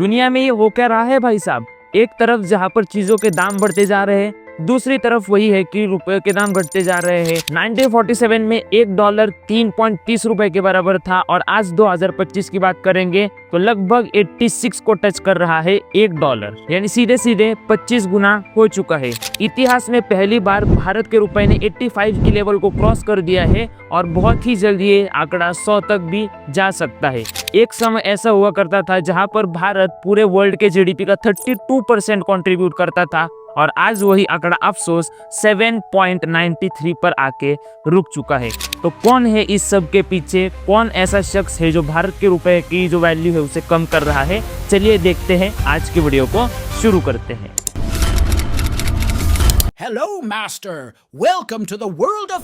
दुनिया में ये हो क्या रहा है भाई साहब? एक तरफ जहाँ पर चीजों के दाम बढ़ते जा रहे हैं, दूसरी तरफ वही है कि रुपए के दाम घटते जा रहे हैं। 1947 में $1 3.30 रुपए के बराबर था और आज 2025 की बात करेंगे तो लगभग 86 को टच कर रहा है $1, यानी सीधे सीधे 25 गुना हो चुका है। इतिहास में पहली बार भारत के रुपए ने 85 की लेवल को क्रॉस कर दिया है और बहुत ही जल्दी ये आंकड़ा 100 तक भी जा सकता है। एक समय ऐसा हुआ करता था जहां पर भारत पूरे वर्ल्ड के जीडीपी का 32% कंट्रीब्यूट करता था और आज वही आंकड़ा अफसोस 7.93 पर आके रुक चुका है। तो कौन है इस सब के पीछे? कौन ऐसा शख्स है जो भारत के रुपए की जो वैल्यू है उसे कम कर रहा है? चलिए देखते हैं, आज की वीडियो को शुरू करते हैं। Hello, Master. Welcome to the world of...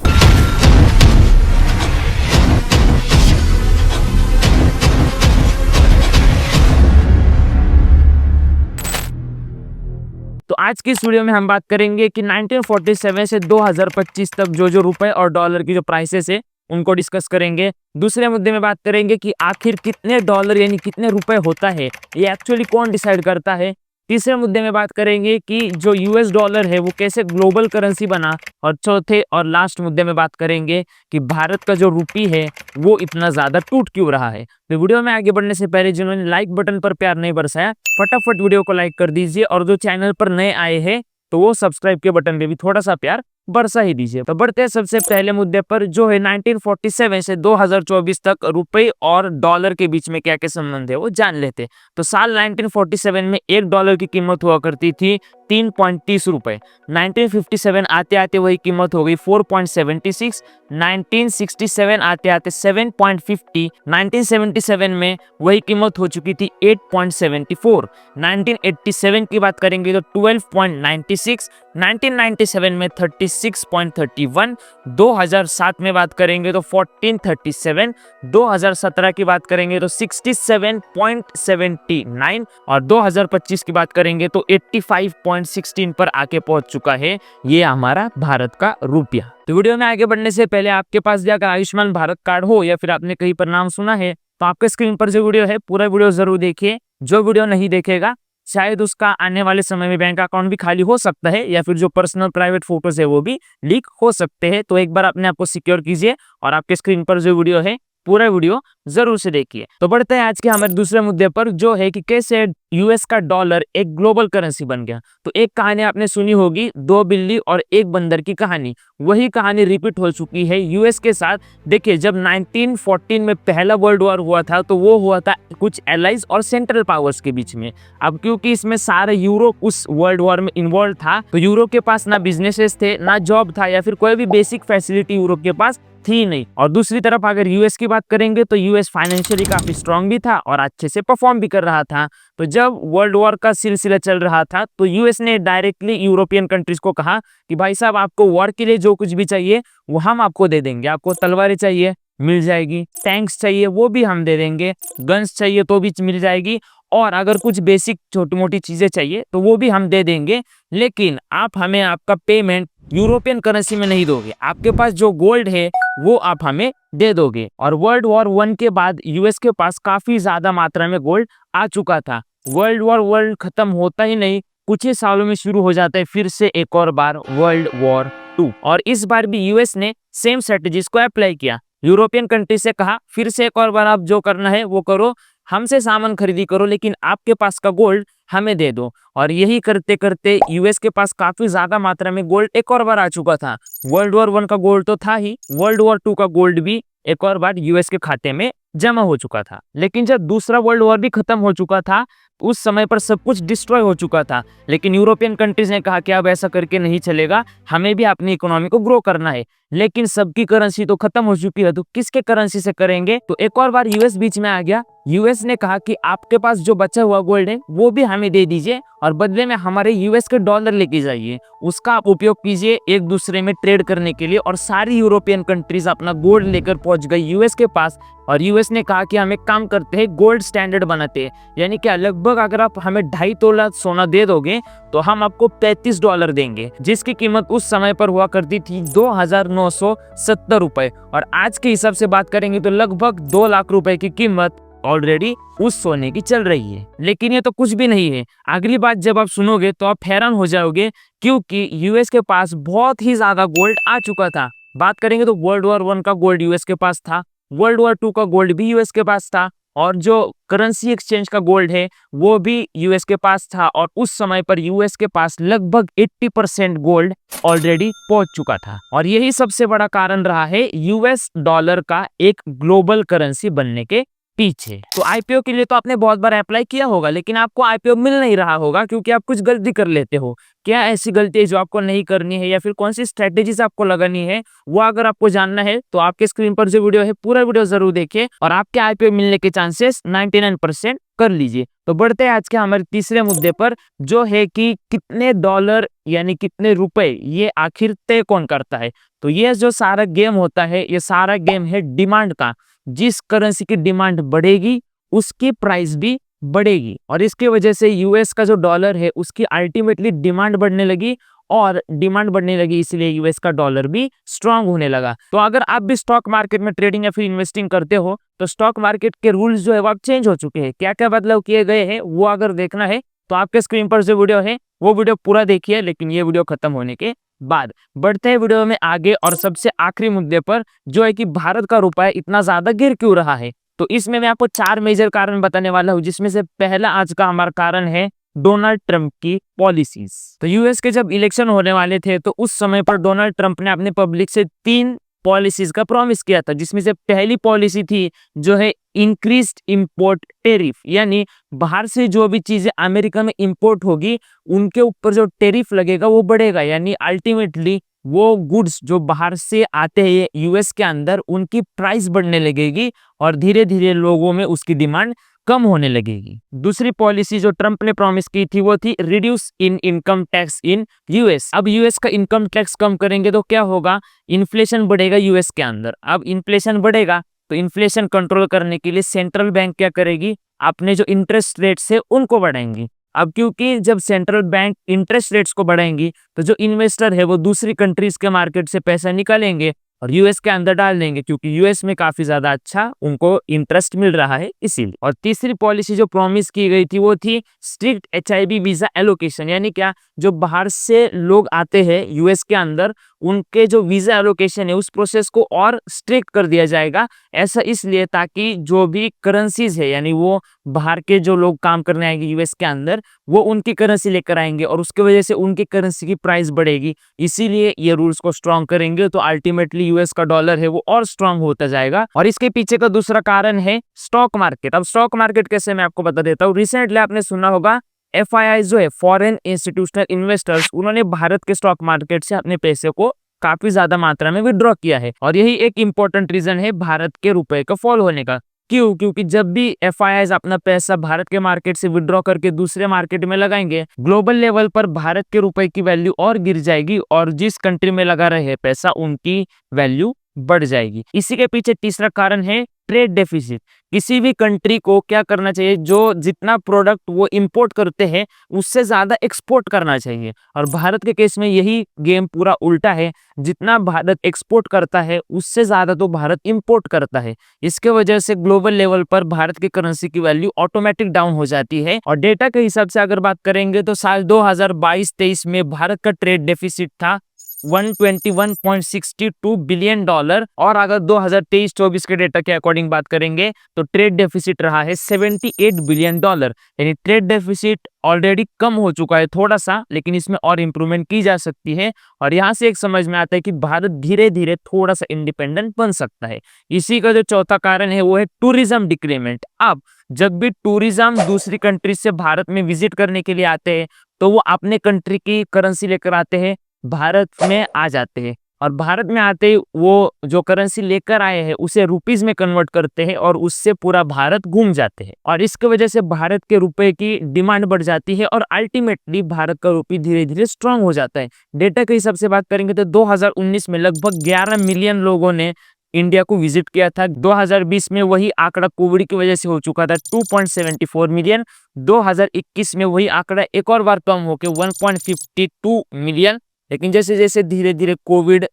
तो आज की इस वीडियो में हम बात करेंगे कि 1947 से 2025 तक जो रुपए और डॉलर की जो प्राइसेस है उनको डिस्कस करेंगे। दूसरे मुद्दे में बात करेंगे कि आखिर कितने डॉलर यानी कितने रुपए होता है, ये एक्चुअली कौन डिसाइड करता है। तीसरे मुद्दे में बात करेंगे कि जो यूएस डॉलर है वो कैसे ग्लोबल करेंसी बना। और चौथे और लास्ट मुद्दे में बात करेंगे कि भारत का जो रुपी है वो इतना ज्यादा टूट क्यों रहा है। तो वीडियो में आगे बढ़ने से पहले जिन्होंने लाइक बटन पर प्यार नहीं बरसाया, फटाफट वीडियो को लाइक कर दीजिए और जो चैनल पर नए आए हैं तो वो सब्सक्राइब के बटन पे भी थोड़ा सा प्यार बरसा ही दीजिए। तो बढ़ते हैं सबसे पहले मुद्दे पर, जो है 1947 से 2024 तक रुपए और डॉलर के बीच में क्या क्या संबंध है वो जान लेते हैं। तो साल 1947 में $1 की कीमत हुआ करती थी 3.30 रुपए। 1957 आते आते वही कीमत हो गई 4.76। 1967 आते आते 7.50। 1977 में वही कीमत हो चुकी थी 8.74। 1987 की बात करेंगे तो 12.96। 1997 में 36.31। 2007 में बात करेंगे तो 14.37। 2017 की बात करेंगे तो 67.79 और 2025 की बात करेंगे तो 85.16 पर आके पहुंच चुका है ये हमारा भारत का रुपया। तो वीडियो में आगे बढ़ने से पहले आपके पास भी अगर आयुष्मान भारत कार्ड हो या फिर आपने कहीं पर नाम सुना है तो आपके स्क्रीन पर जो वीडियो है पूरा वीडियो जरूर देखिए। जो वीडियो नहीं देखेगा शायद उसका आने वाले समय में बैंक अकाउंट भी खाली हो सकता है या फिर जो पर्सनल प्राइवेट फोटोज है वो भी लीक हो सकते हैं। तो एक बार अपने आप को सिक्योर कीजिए और आपके स्क्रीन पर जो वीडियो है पूरा वीडियो जरूर से देखिए। तो बढ़ते हैं आज के हमारे दूसरे मुद्दे पर, जो है कि कैसे यूएस का डॉलर एक ग्लोबल करेंसी बन गया। तो एक कहानी आपने सुनी होगी, 2 बिल्ली और एक बंदर की कहानी। वही कहानी रिपीट हो चुकी है यूएस के साथ। देखिए, जब 1914 में पहला वर्ल्ड वॉर हुआ था तो वो हुआ था कुछ एलाइज और सेंट्रल पावर्स के बीच में। अब क्योंकि इसमें सारे यूरोप उस वर्ल्ड वॉर में इन्वॉल्व था तो यूरोप के पास ना बिजनेसेस थे, ना जॉब था या फिर कोई भी बेसिक फैसिलिटी यूरोप के पास थी नहीं। और दूसरी तरफ अगर यूएस की बात करेंगे तो यूएस फाइनेंशियली काफी स्ट्रांग भी था और अच्छे से परफॉर्म भी कर रहा था। तो जब वर्ल्ड वॉर का सिलसिला चल रहा था तो यूएस ने डायरेक्टली यूरोपियन कंट्रीज को कहा कि भाई साहब, आपको वॉर के लिए जो कुछ भी चाहिए वो हम आपको दे देंगे। आपको तलवारें चाहिए मिल जाएगी, टैंक्स चाहिए वो भी हम दे देंगे, गन्स चाहिए तो भी मिल जाएगी, और अगर कुछ बेसिक छोटी मोटी चीजें चाहिए तो वो भी हम दे देंगे। लेकिन आप हमें आपका पेमेंट यूरोपियन करेंसी में नहीं दोगे, आपके पास जो गोल्ड है वो आप हमें दे दोगे। और वर्ल्ड वॉर 1 के बाद यूएस के पास काफी ज्यादा मात्रा में गोल्ड आ चुका था। वर्ल्ड खत्म होता ही नहीं, कुछ ही सालों में शुरू हो जाता है फिर से एक और बार वर्ल्ड वॉर 2। और इस बार भी यूएस ने सेम स्ट्रेटजीज को अप्लाई किया। यूरोपियन कंट्री से कहा फिर से एक और बार आप जो करना है वो करो, हमसे सामान खरीदी करो, लेकिन आपके पास का गोल्ड हमें दे दो। और यही करते करते यूएस के पास काफी ज्यादा मात्रा में गोल्ड एक और बार आ चुका था। वर्ल्ड वॉर 1 का गोल्ड तो था ही, वर्ल्ड वॉर 2 का गोल्ड भी एक और बार यूएस के खाते में जमा हो चुका था। लेकिन जब दूसरा वर्ल्ड वॉर भी खत्म हो चुका था उस समय पर सब कुछ डिस्ट्रॉय हो चुका था। लेकिन यूरोपियन कंट्रीज ने कहा कि अब ऐसा करके नहीं चलेगा, हमें भी अपनी इकोनॉमी को ग्रो करना है। लेकिन सबकी करेंसी तो खत्म हो चुकी है, तो किसके करेंसी से करेंगे? तो एक और बार यूएस बीच में आ गया। यूएस ने कहा कि आपके पास जो बचा हुआ गोल्ड है वो भी हमें दे दीजिए और बदले में हमारे यूएस के डॉलर लेके जाइए, उसका आप उपयोग कीजिए एक दूसरे में ट्रेड करने के लिए। और सारी यूरोपियन कंट्रीज अपना गोल्ड लेकर पहुंच गई यूएस के पास। और यूएस ने कहा कि हम एक काम करते हैं, गोल्ड स्टैंडर्ड बनाते हैं, यानी क्या लगभग अगर आप हमें 2.5 तोला सोना दे दोगे तो हम आपको $35 देंगे, जिसकी कीमत उस समय पर हुआ करती थी 2,970 रुपए। और आज के हिसाब से बात करेंगे तो लगभग 2 लाख रुपए की कीमत ऑलरेडी उस सोने की चल रही है। लेकिन ये तो कुछ भी नहीं है। अगली बात जब आप सुनोगे तो आप हैरान हो जाओगे, क्योंकि यूएस के पास बहुत ही ज्यादा गोल्ड आ चुका था। बात करेंगे तो वर्ल्ड वॉर 1 का गोल्ड यूएस के पास था, वर्ल्ड वॉर 2 का गोल्ड भी यूएस के पास था, और जो करेंसी एक्सचेंज का गोल्ड है वो भी यूएस के पास था। और उस समय पर यूएस के पास लगभग 80% गोल्ड ऑलरेडी पहुंच चुका था। और यही सबसे बड़ा कारण रहा है यूएस डॉलर का एक ग्लोबल करेंसी बनने के पीछे। तो आईपीओ के लिए तो आपने बहुत बार अप्लाई किया होगा, लेकिन आपको आईपीओ मिल नहीं रहा होगा क्योंकि आप कुछ गलती कर लेते हो। क्या ऐसी गलती है जो आपको नहीं करनी है, या फिर कौन सी स्ट्रेटेजीज आपको लगानी है, वो अगर आपको जानना है तो आपके स्क्रीन पर जो वीडियो है पूरा वीडियो जरूर देखिए और आपके आईपीओ मिलने के चांसेस 99% कर लीजिए। तो बढ़ते हैं आज के हमारे तीसरे मुद्दे पर, जो है कि कितने डॉलर यानी कितने रुपए ये आखिर तय कौन करता है। तो ये जो सारा गेम होता है, ये सारा गेम है डिमांड का। जिस करेंसी की डिमांड बढ़ेगी उसकी प्राइस भी बढ़ेगी, और इसकी वजह से यूएस का जो डॉलर है उसकी अल्टीमेटली डिमांड बढ़ने लगी, और डिमांड बढ़ने लगी इसलिए यूएस का डॉलर भी स्ट्रांग होने लगा। तो अगर आप भी स्टॉक मार्केट में ट्रेडिंग या फिर इन्वेस्टिंग करते हो तो स्टॉक मार्केट के रूल्स जो है वो अब चेंज हो चुके हैं। क्या क्या बदलाव किए गए हैं वो अगर देखना है तो आपके स्क्रीन पर जो वीडियो है वो वीडियो पूरा देखिए, लेकिन ये वीडियो खत्म होने के बाद। बढ़ते हैं वीडियो में आगे और सबसे आखिरी मुद्दे पर, जो है कि भारत का रुपया इतना ज्यादा गिर क्यों रहा है। तो इसमें मैं आपको 4 मेजर कारण बताने वाला हूं, जिसमें से पहला आज का हमारा कारण है डोनाल्ड ट्रंप की पॉलिसीज। तो यूएस के जब इलेक्शन होने वाले थे तो उस समय पर डोनाल्ड ट्रंप ने अपने पब्लिक से 3 पॉलिसीज का प्रॉमिस किया था, जिसमें से पहली पॉलिसी थी जो है इंक्रीज्ड इंपोर्ट टेरिफ, यानी बाहर से जो भी चीजें अमेरिका में इंपोर्ट होगी उनके ऊपर जो टेरिफ लगेगा वो बढ़ेगा, यानी अल्टीमेटली वो गुड्स जो बाहर से आते हैं यूएस के अंदर उनकी प्राइस बढ़ने लगेगी और धीरे धीरे लोगों में उसकी डिमांड कम होने लगेगी। दूसरी पॉलिसी जो ट्रंप ने प्रॉमिस की थी वो थी reduce in income tax in US. अब यूएस का इनकम टैक्स कम करेंगे तो क्या होगा, इन्फ्लेशन बढ़ेगा यूएस के अंदर। अब इन्फ्लेशन बढ़ेगा तो इन्फ्लेशन कंट्रोल करने के लिए सेंट्रल बैंक क्या करेगी, अपने जो इंटरेस्ट रेट्स है उनको बढ़ाएंगी। अब क्योंकि जब सेंट्रल बैंक इंटरेस्ट रेट्स को बढ़ाएंगी तो जो इन्वेस्टर है वो दूसरी कंट्रीज के मार्केट से पैसा निकालेंगे और यूएस के अंदर डाल देंगे, क्योंकि यूएस में काफी ज्यादा अच्छा उनको इंटरेस्ट मिल रहा है इसीलिए। और तीसरी पॉलिसी जो प्रॉमिस की गई थी वो थी स्ट्रिक्ट एचआईवी वीजा एलोकेशन, यानी क्या, जो बाहर से लोग आते हैं यूएस के अंदर उनके जो वीजा एलोकेशन है उस प्रोसेस को और स्ट्रिक्ट कर दिया जाएगा। ऐसा इसलिए ताकि जो भी करेंसीज है, यानी वो बाहर के जो लोग काम करने आएंगे यूएस के अंदर वो उनकी करेंसी लेकर आएंगे और उसके वजह से उनकी करेंसी की प्राइस बढ़ेगी, इसीलिए ये रूल्स को स्ट्रॉन्ग करेंगे। तो अल्टीमेटली यूएस का डॉलर है वो और स्ट्रांग होता जाएगा। और इसके पीछे का दूसरा कारण है स्टॉक मार्केट। अब स्टॉक मार्केट कैसे, मैं आपको बता देता हूँ। रिसेंटली आपने सुना होगा एफआईआई जो है फॉरेन इंस्टीट्यूशनल इन्वेस्टर्स, उन्होंने भारत के स्टॉक मार्केट से अपने पैसे को काफी ज्यादा मात्रा में विड्रॉ किया है, और यही एक इंपॉर्टेंट रीजन है भारत के रुपए का फॉल होने का। क्यों? क्योंकि जब भी एफआईआई अपना पैसा भारत के मार्केट से विड्रॉ करके दूसरे मार्केट में लगाएंगे, ग्लोबल लेवल पर भारत के रुपए की वैल्यू और गिर जाएगी और जिस कंट्री में लगा रहे हैं पैसा उनकी वैल्यू बढ़ जाएगी। इसी के पीछे तीसरा कारण है ट्रेड डेफिसिट। किसी भी कंट्री को क्या करना चाहिए, जो जितना प्रोडक्ट वो इंपोर्ट करते हैं उससे ज्यादा एक्सपोर्ट करना चाहिए, और भारत के केस में यही गेम पूरा उल्टा है। जितना भारत एक्सपोर्ट करता है उससे ज्यादा तो भारत इंपोर्ट करता है। इसके वजह से ग्लोबल लेवल पर भारत की करेंसी की वैल्यू ऑटोमेटिक डाउन हो जाती है। और डेटा के हिसाब से अगर बात करेंगे तो साल 2022-23 में भारत का ट्रेड डेफिसिट था 121.62 बिलियन डॉलर, और अगर 2023-24 के डेटा के अकॉर्डिंग बात करेंगे तो ट्रेड डेफिसिट रहा है 78 बिलियन डॉलर। यानी ट्रेड डेफिसिट ऑलरेडी कम हो चुका है थोड़ा सा, लेकिन इसमें और इंप्रूवमेंट की जा सकती है। और यहाँ से एक समझ में आता है कि भारत धीरे धीरे थोड़ा सा इंडिपेंडेंट बन सकता है। इसी का जो चौथा कारण है वो है टूरिज्म डिक्रीमेंट। अब जब भी टूरिज्म दूसरी कंट्री से भारत में विजिट करने के लिए आते हैं तो वो अपने कंट्री की करेंसी लेकर आते हैं, भारत में आ जाते हैं, और भारत में आते ही वो जो करेंसी लेकर आए हैं उसे रुपीज में कन्वर्ट करते हैं और उससे पूरा भारत घूम जाते हैं। और इसकी वजह से भारत के रुपए की डिमांड बढ़ जाती है और अल्टीमेटली भारत का रुपये धीरे धीरे स्ट्रांग हो जाता है। डेटा के हिसाब से बात करेंगे तो 2019 में लगभग 11 मिलियन लोगों ने इंडिया को विजिट किया था। 2020 में वही आंकड़ा कोविड की वजह से हो चुका था 2.74 मिलियन। 2021 में वही आंकड़ा एक और बार कम होकर 1.52 मिलियन। लेकिन जैसे जैसे धीरे धीरे कोविड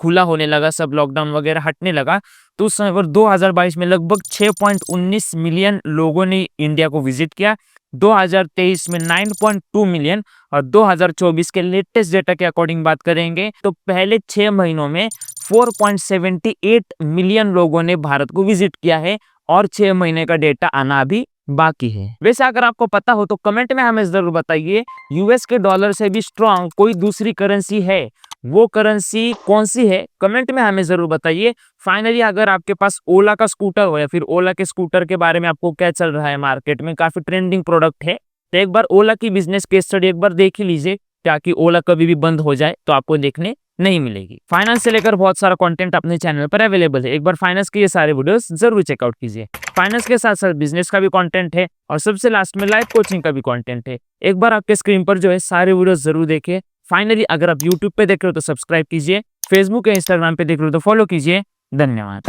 खुला होने लगा, सब लॉकडाउन वगैरह हटने लगा, तो उस समय पर 2022 में लगभग 6.19 मिलियन लोगों ने इंडिया को विजिट किया, 2023 में 9.2 मिलियन और 2024 के लेटेस्ट डेटा के अकॉर्डिंग बात करेंगे तो पहले 6 महीनों में 4.78 मिलियन लोगों ने भारत को विजिट किया है और 6 महीने का डेटा आना अभी बाकी है। वैसे अगर आपको पता हो तो कमेंट में हमें जरूर बताइए, यूएस के डॉलर से भी स्ट्रांग कोई दूसरी करेंसी है, वो करेंसी कौन सी है, कमेंट में हमें जरूर बताइए। फाइनली अगर आपके पास ओला का स्कूटर हो या फिर ओला के स्कूटर के बारे में आपको क्या चल रहा है मार्केट में, काफी ट्रेंडिंग प्रोडक्ट है, तो एक बार ओला की बिजनेस केस स्टडी एक बार देख ही लीजिए, ताकि ओला कभी भी बंद हो जाए तो आपको देखने नहीं मिलेगी। फाइनेंस से लेकर बहुत सारा कंटेंट अपने चैनल पर अवेलेबल है, एक बार फाइनेंस के ये सारे वीडियोस जरूर चेकआउट कीजिए। फाइनेंस के साथ साथ बिजनेस का भी कंटेंट है और सबसे लास्ट में लाइव कोचिंग का भी कंटेंट है। एक बार आपके स्क्रीन पर जो है सारे वीडियोस जरूर देखिए। फाइनली अगर आप यूट्यूब पे देख रहे हो तो सब्सक्राइब कीजिए, फेसबुक या इंस्टाग्राम पे देख रहे हो तो फॉलो कीजिए। धन्यवाद।